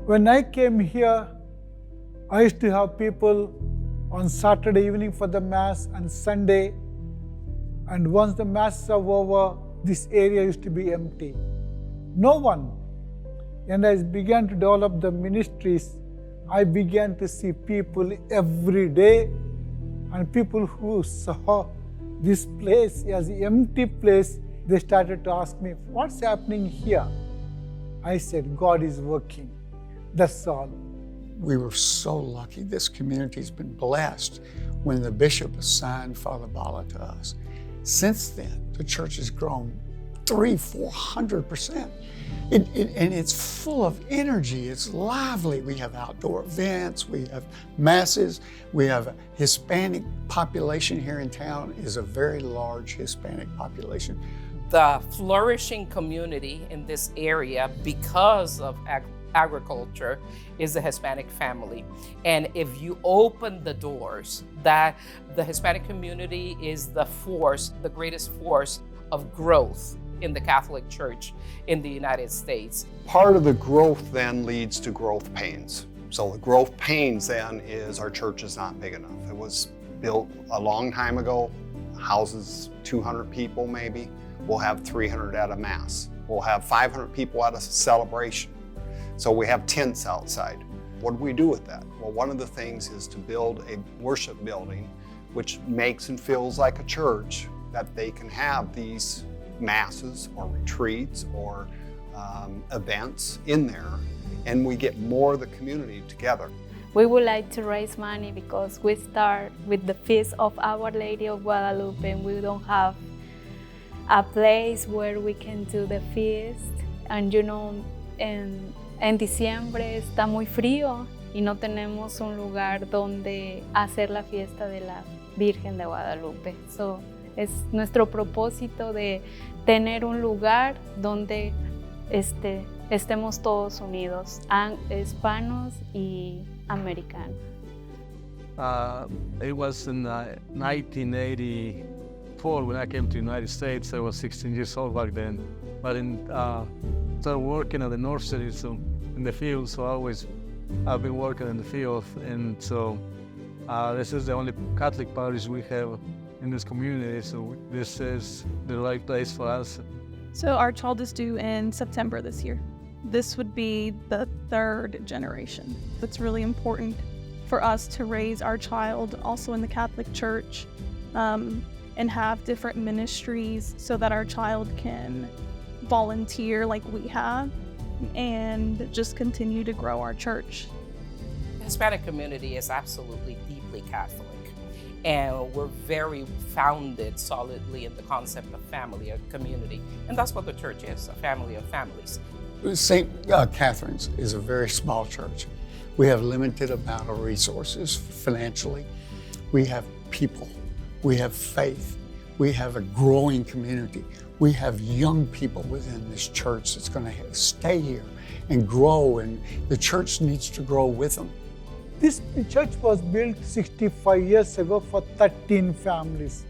When I came here, I used to have people on Saturday evening for the Mass and Sunday. And once the Masses are over, this area used to be empty. No one. And as I began to develop the ministries, I began to see people every day, and people who saw this place as an empty place, they started to ask me, what's happening here? I said, God is working. That's all. We were so lucky. This community's been blessed when the bishop assigned Father Bala to us. Since then, the church has grown 300-400%. And it's full of energy, it's lively. We have outdoor events, we have masses, we have a Hispanic population here in town, is a very large Hispanic population. The flourishing community in this area, because of agriculture, is the Hispanic family. And if you open the doors, that the Hispanic community is the greatest force of growth in the Catholic Church in the United States. Part of the growth then leads to growth pains. So the growth pains then is our church is not big enough. It was built a long time ago, houses 200 people maybe. We'll have 300 at a Mass. We'll have 500 people at a celebration. So we have tents outside. What do we do with that? Well, one of the things is to build a worship building which makes and feels like a church, that they can have these masses or retreats or events in there, and we get more of the community together. We would like to raise money because we start with the Feast of Our Lady of Guadalupe, and we don't have a place where we can do the feast. And you know, en diciembre está muy frío y no tenemos un lugar donde hacer la fiesta de la Virgen de Guadalupe. So, es nuestro propósito de tener un lugar donde estemos todos unidos, hispanos y americanos. It was in 1984 when I came to the United States. I was 16 years old back then. But started working at the nursery, so in the field. So I've been working in the field, and so this is the only Catholic parish we have in this community, so this is the right place for us. So our child is due in September this year. This would be the third generation. It's really important for us to raise our child also in the Catholic Church and have different ministries so that our child can volunteer like we have and just continue to grow our church. The Hispanic community is absolutely deeply Catholic. And we're very founded solidly in the concept of family, a community. And that's what the church is, a family of families. St. Catherine's is a very small church. We have limited amount of resources financially. We have people, we have faith, we have a growing community. We have young people within this church that's going to stay here and grow, and the church needs to grow with them. This church was built 65 years ago for 13 families.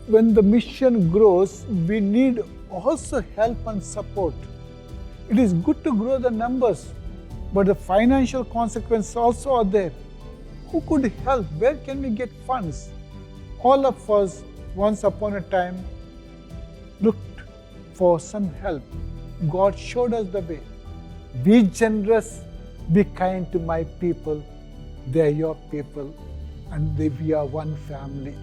When the mission grows, we need also help and support. It is good to grow the numbers, but the financial consequences also are there. Who could help? Where can we get funds? All of us, once upon a time, looked for some help. God showed us the way. Be generous, be kind to my people. They are your people, and we are one family.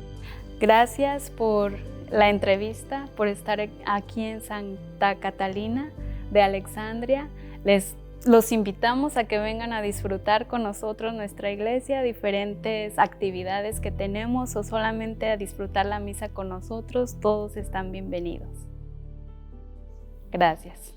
Gracias por la entrevista, por estar aquí en Santa Catalina de Alexandria. Los invitamos a que vengan a disfrutar con nosotros nuestra iglesia, diferentes actividades que tenemos, o solamente a disfrutar la misa con nosotros. Todos están bienvenidos. Gracias.